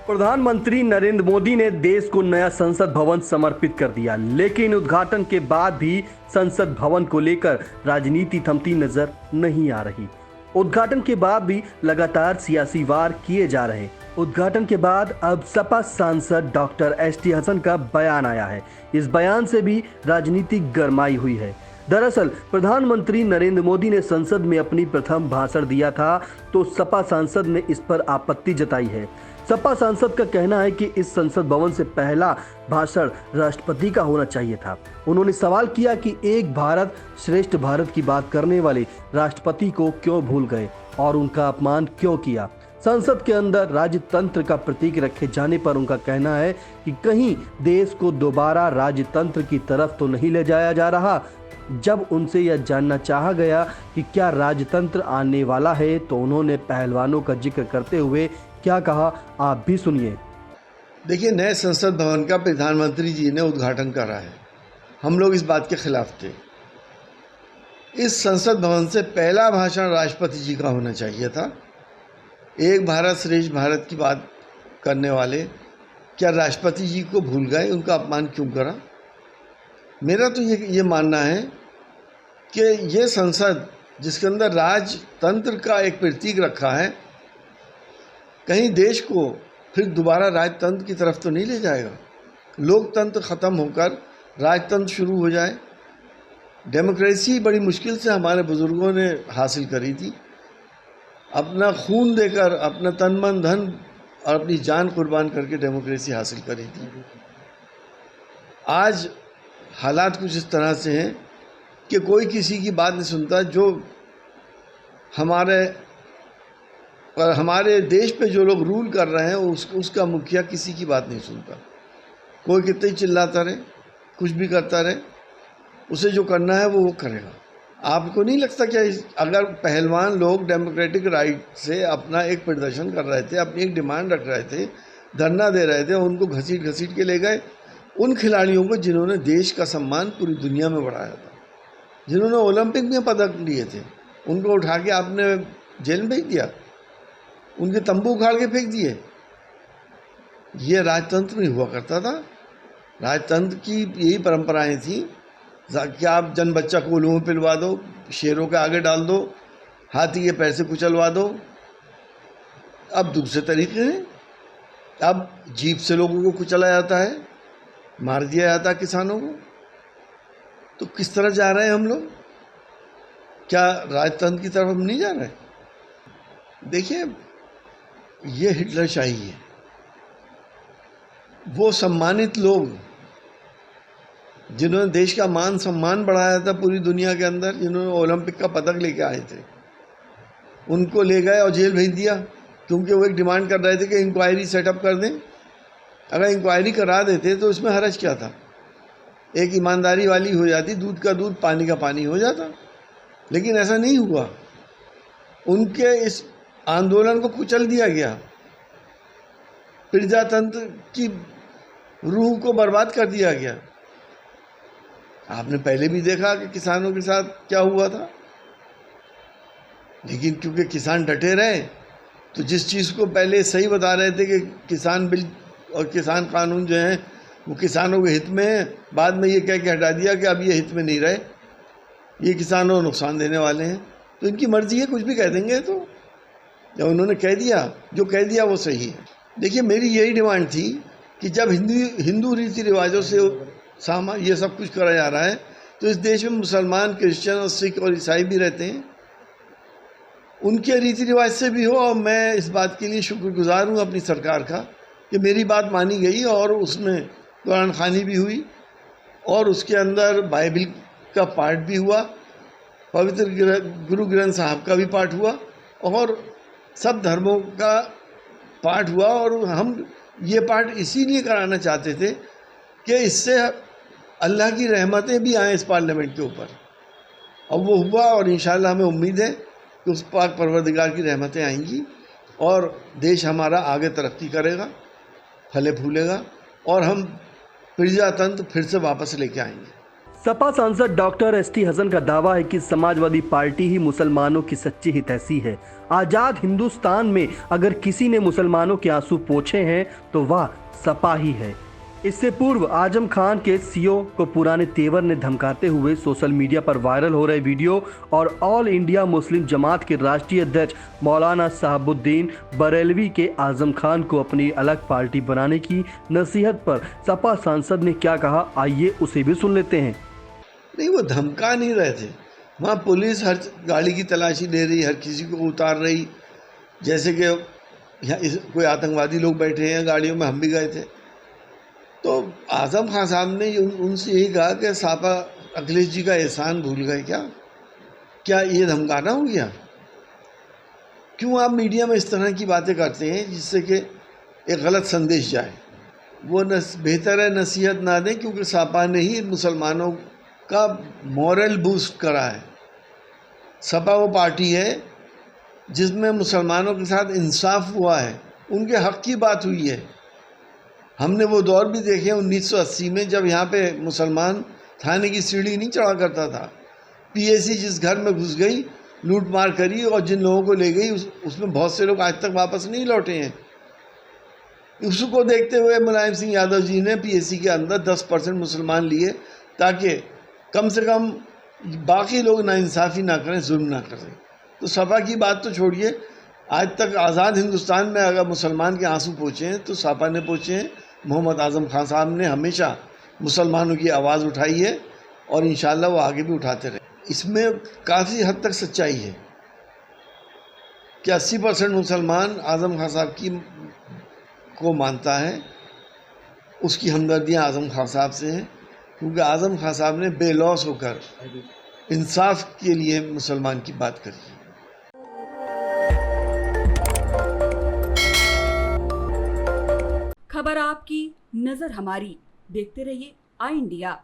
प्रधानमंत्री नरेंद्र मोदी ने देश को नया संसद भवन समर्पित कर दिया, लेकिन उद्घाटन के बाद भी संसद भवन को लेकर राजनीति थमती नजर नहीं आ रही। उद्घाटन के बाद भी लगातार सियासी वार किए जा रहे। उद्घाटन के बाद अब सपा सांसद डॉक्टर एसटी हसन का बयान आया है। इस बयान से भी राजनीतिक गरमाई हुई है। दरअसल प्रधानमंत्री नरेंद्र मोदी ने संसद में अपनी प्रथम भाषण दिया था, तो सपा सांसद ने इस पर आपत्ति जताई है। सपा सांसद का कहना है कि इस संसद भवन से पहला भाषण राष्ट्रपति का होना चाहिए था। उन्होंने सवाल किया कि एक भारत श्रेष्ठ भारत की बात करने वाले राष्ट्रपति को क्यों भूल गए और उनका अपमान क्यों किया। संसद के अंदर राजतंत्र का प्रतीक रखे जाने पर उनका कहना है कि कहीं देश को दोबारा राजतंत्र की तरफ तो नहीं ले जाया जा रहा। जब उनसे यह जानना चाहा गया कि क्या राजतंत्र आने वाला है, तो उन्होंने पहलवानों का जिक्र करते हुए क्या कहा, आप भी सुनिए। देखिए, नए संसद भवन का प्रधानमंत्री जी ने उद्घाटन करा है। हम लोग इस बात के खिलाफ थे। इस संसद भवन से पहला भाषण राष्ट्रपति जी का होना चाहिए था। एक भारत श्रेष्ठ भारत की बात करने वाले क्या राष्ट्रपति जी को भूल गए, उनका अपमान क्यों करा। मेरा तो ये मानना है कि ये संसद जिसके अंदर राजतंत्र का एक प्रतीक रखा है, कहीं देश को फिर दोबारा राजतंत्र की तरफ तो नहीं ले जाएगा। लोकतंत्र ख़त्म होकर राजतंत्र शुरू हो जाए। डेमोक्रेसी बड़ी मुश्किल से हमारे बुज़ुर्गों ने हासिल करी थी, अपना खून देकर, अपना तन मन धन और अपनी जान कुर्बान करके डेमोक्रेसी हासिल करी थी। आज हालात कुछ इस तरह से हैं कि कोई किसी की बात नहीं सुनता। जो हमारे देश पे जो लोग रूल कर रहे हैं उसका मुखिया किसी की बात नहीं सुनता। कोई कितना ही चिल्लाता रहे, कुछ भी करता रहे, उसे जो करना है वो करेगा। आपको नहीं लगता क्या अगर पहलवान लोग डेमोक्रेटिक राइट से अपना एक प्रदर्शन कर रहे थे, अपनी एक डिमांड रख रहे थे, धरना दे रहे थे, उनको घसीट घसीट के ले गए, उन खिलाड़ियों को जिन्होंने देश का सम्मान पूरी दुनिया में बढ़ाया था, जिन्होंने ओलंपिक में पदक लिए थे, उनको उठा के आपने जेल में भेज दिया, उनके तंबू उखाड़ के फेंक दिए। ये राजतंत्र नहीं हुआ करता था। राजतंत्र की यही परंपराएं थी कि आप जन बच्चा को उलूम पिलवा दो, शेरों के आगे डाल दो, हाथी के पैर से कुचलवा दो। अब दूसरे तरीके हैं। अब जीप से लोगों को कुचला जाता है, मार दिया जाता है किसानों को। तो किस तरह जा रहे हैं हम लोग? क्या राजतंत्र की तरफ हम नहीं जा रहे? देखिए, ये हिटलरशाही है। वो सम्मानित लोग जिन्होंने देश का मान सम्मान बढ़ाया था पूरी दुनिया के अंदर, जिन्होंने ओलंपिक का पदक लेके आए थे, उनको ले गए और जेल भेज दिया, क्योंकि वो एक डिमांड कर रहे थे कि इंक्वायरी सेटअप कर दें। अगर इंक्वायरी करा देते तो इसमें हरज क्या था? एक ईमानदारी वाली हो जाती, दूध का दूध पानी का पानी हो जाता। लेकिन ऐसा नहीं हुआ। उनके इस आंदोलन को कुचल दिया गया, प्रजातंत्र की रूह को बर्बाद कर दिया गया। आपने पहले भी देखा कि किसानों के साथ क्या हुआ था। लेकिन क्योंकि किसान डटे रहे, तो जिस चीज़ को पहले सही बता रहे थे कि किसान बिल और किसान कानून जो हैं वो किसानों के हित में है, बाद में ये कह के हटा दिया कि अब ये हित में नहीं रहे, ये किसानों को नुकसान देने वाले हैं। तो इनकी मर्जी है, कुछ भी कह देंगे। तो जब उन्होंने कह दिया, जो कह दिया वो सही है। देखिए, मेरी यही डिमांड थी कि जब हिंदू रीति रिवाजों से ये सब कुछ करा जा रहा है, तो इस देश में मुसलमान, क्रिश्चियन और सिख और ईसाई भी रहते हैं। उनके रीति रिवाज से भी हो। और मैं इस बात के लिए शुक्रगुजार हूँ अपनी सरकार का कि मेरी बात मानी गई और उसमें कुरान खानी भी हुई और उसके अंदर बाइबल का पाठ भी हुआ, पवित्र गुरु ग्रंथ साहब का भी पाठ हुआ और सब धर्मों का पाठ हुआ। और हम ये पाठ इसीलिए कराना चाहते थे कि इससे अल्लाह की रहमतें भी आएँ इस पार्लियामेंट के ऊपर। अब वो हुआ और इंशाल्लाह हमें उम्मीद है कि उस पाक परवरदिगार की रहमतें आएंगी और देश हमारा आगे तरक्की करेगा, फले फूलेगा और हम प्रजातंत्र फिर से वापस लेके आएंगे। सपा सांसद डॉक्टर एसटी हसन का दावा है कि समाजवादी पार्टी ही मुसलमानों की सच्ची हितैषी है। आजाद हिंदुस्तान में अगर किसी ने मुसलमानों के आंसू पोंछे हैं तो वह सपा ही है। इससे पूर्व आजम खान के सीओ को पुराने तेवर ने धमकाते हुए सोशल मीडिया पर वायरल हो रहे वीडियो और ऑल इंडिया मुस्लिम जमात के राष्ट्रीय अध्यक्ष मौलाना साहबुद्दीन बरेलवी के आजम खान को अपनी अलग पार्टी बनाने की नसीहत पर सपा सांसद ने क्या कहा, आइए उसे भी सुन लेते हैं। नहीं, वो धमका नहीं रहे थे। वहाँ पुलिस हर गाड़ी की तलाशी ले रही, हर किसी को उतार रही। जैसे कि यहाँ कोई आतंकवादी लोग बैठे हैं गाड़ियों में, हम भी गए थे। तो आजम खान साहब ने उनसे यही कहा कि सापा अखिलेश जी का एहसान भूल गए क्या ये धमकाना हो गया? क्यों आप मीडिया में इस तरह की बातें करते हैं जिससे कि एक गलत संदेश जाए? वो बेहतर है नसीहत ना दें, क्योंकि सापा ने ही मुसलमानों का मॉरल बूस्ट करा है। सपा वो पार्टी है जिसमें मुसलमानों के साथ इंसाफ हुआ है, उनके हक की बात हुई है। हमने वो दौर भी देखे 1980 में, जब यहाँ पे मुसलमान थाने की सीढ़ी नहीं चढ़ा करता था। पीएसी जिस घर में घुस गई, लूट मार करी और जिन लोगों को ले गई उसमें बहुत से लोग आज तक वापस नहीं लौटे हैं। उसको देखते हुए मुलायम सिंह यादव जी ने पीएसी के अंदर 10% मुसलमान लिए, ताकि कम से कम बाकी लोग नाइंसाफ़ी ना करें, जुल्म ना करें। तो सपा की बात तो छोड़िए, आज तक आज़ाद हिंदुस्तान में अगर मुसलमान के आंसू पोंछे हैं तो सपा ने पोंछे हैं। मोहम्मद आज़म खान साहब ने हमेशा मुसलमानों की आवाज़ उठाई है और इंशाअल्लाह वो आगे भी उठाते रहे। इसमें काफ़ी हद तक सच्चाई है कि 80% मुसलमान आज़म खान साहब को मानता है। उसकी हमदर्दियाँ आज़म खान साहब से हैं, क्योंकि आज़म खान साहब ने बेलौस होकर इंसाफ के लिए मुसलमान की बात करी। खबर आपकी, नजर हमारी। देखते रहिए आई इंडिया।